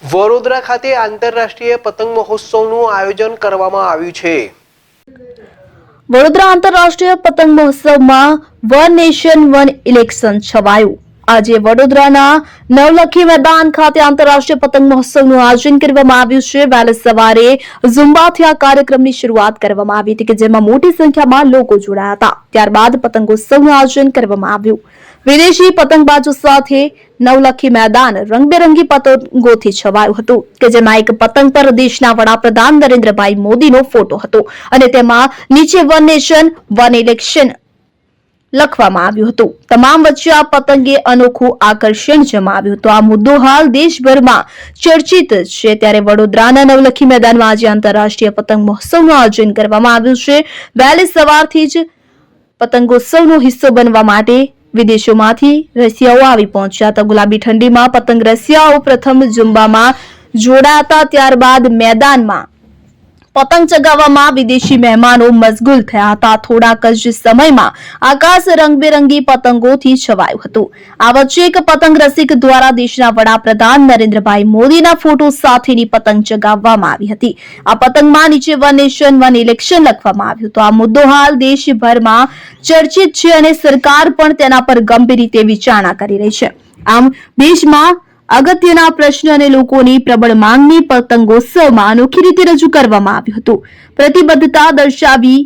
વડોદરા ખાતે આંતરરાષ્ટ્રીય પતંગ મહોત્સવનું આયોજન કરવામાં આવ્યું છે। વડોદરા આંતરરાષ્ટ્રીય પતંગ મહોત્સવમાં વન નેશન વન ઇલેક્શન છવાયું। આજે વડોદરાના નવલખી મેદાન ખાતે આંતરરાષ્ટ્રીય પતંગ મહોત્સવનું આયોજન કરવામાં આવ્યું છે। વહેલી સવારે ઝુંબાથી આ કાર્યક્રમની શરૂઆત કરવામાં આવી હતી કે જેમાં મોટી સંખ્યામાં લોકો જોડાયા હતા। ત્યારબાદ પતંગોત્સવનું આયોજન કરવામાં આવ્યું। વિદેશી પતંગબાજો સાથે નવલખી મેદાન રંગબેરંગી પતંગોથી છવાયું હતું કે જેમાં એક પતંગ પર દેશના વડાપ્રધાન નરેન્દ્રભાઈ મોદીનો ફોટો હતો અને તેમાં નીચે વન નેશન વન ઇલેક્શન લખવામાં આવ્યું હતું। તમામ વચ્ચે આ પતંગે અનોખું આકર્ષણ જમાવ્યું હતું। આ મુદ્દો હાલ દેશભરમાં ચર્ચિત છે। ત્યારે વડોદરાના નવલખી મેદાનમાં આજે આંતરરાષ્ટ્રીય પતંગ મહોત્સવનું આયોજન કરવામાં આવ્યું છે। વહેલી સવારથી જ પતંગોત્સવનો હિસ્સો બનવા માટે વિદેશોમાંથી રસિયાઓ આવી પહોંચ્યા હતા। ગુલાબી ઠંડીમાં પતંગ રસિયાઓ પ્રથમ ઝુંબામાં જોડાયા હતા। ત્યારબાદ મેદાનમાં પતંગ ચગાવવામાં વિદેશી મહેમાનો મશગુલ થયા હતા। થોડાક જ સમયમાં આકાશ રંગબેરંગી પતંગોથી છવાયું હતું। આ વચ્ચે એક પતંગ રસિક દ્વારા દેશના વડાપ્રધાન નરેન્દ્રભાઈ મોદીના ફોટો સાથેની પતંગ ચગાવવામાં આવી હતી। આ પતંગમાં નીચે વન નેશન વન ઇલેક્શન લખવામાં આવ્યું હતું। આ મુદ્દો હાલ દેશભરમાં ચર્ચિત છે અને સરકાર પણ તેના પર ગંભીર રીતે વિચારણા કરી રહી છે। આમ દેશમાં અગત્યના પ્રશ્ન અને લોકોની પ્રબળ માંગની પતંગોત્સવમાં અનોખી રીતે રજૂ કરવામાં આવ્યું હતું। પ્રતિબદ્ધતા દર્શાવી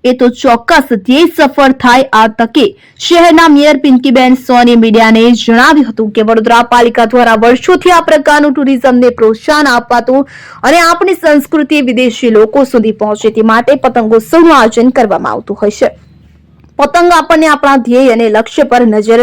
એ તો ચોક્કસ ધ્યેય સફળ થાય। આ તકે શહેરના મેયર પિંકીબેન સોની મીડિયાને જણાવ્યું હતું કે વડોદરા પાલિકા દ્વારા વર્ષોથી આ પ્રકારનું ટુરિઝમને પ્રોત્સાહન અપાતું અને આપણી સંસ્કૃતિ વિદેશી લોકો સુધી પહોંચે તે માટે પતંગોત્સવનું આયોજન કરવામાં આવતું હોય છે। પતંગ આપણને આપણા ધ્યેય અને લક્ષ્ય પર નજર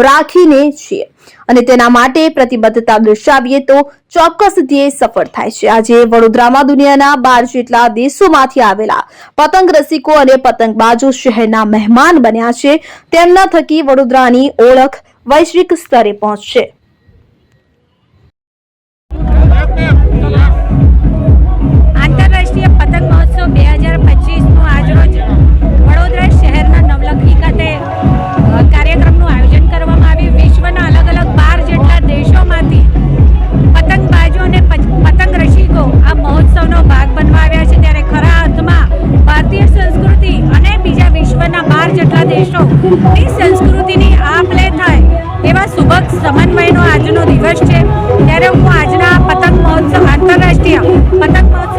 રાખીને છીએ અને તેના માટે પ્રતિબદ્ધતા દર્શાવીએ તો ચોક્કસ ધ્યેય સફળ થાય છે। આજે વડોદરામાં દુનિયાના 12 જેટલા દેશોમાંથી આવેલા પતંગ રસિકો અને પતંગબાજો શહેરના મહેમાન બન્યા છે। તેમના થકી વડોદરાની ઓળખ વૈશ્વિક સ્તરે પહોંચશે। આંતરરાષ્ટ્રીય પતંગ મહોત્સવ 2025નું આજરોજ વડોદરા શહેરના નવલખી ખાતે કાર્યક્રમનું આયોજન કરવામાં આવ્યું। વિશ્વના અલગ અલગ 12 જેટલા દેશોમાંથી પતંગબાજો અને પતંગ રસિકો આ મહોત્સવનો ભાગ બનવા આવ્યા છે। ત્યારે ખરા અર્થમાં ભારતીય સંસ્કૃતિ અને બીજા વિશ્વના 12 જેટલા દેશોની સંસ્કૃતિની આપ-લે થાય એવા સુભગ સમન્વયનો આજનો દિવસ છે। ત્યારે હું આજના પતંગ મહોત્સવ આંતરરાષ્ટ્રીય પતંગ મહોત્સવ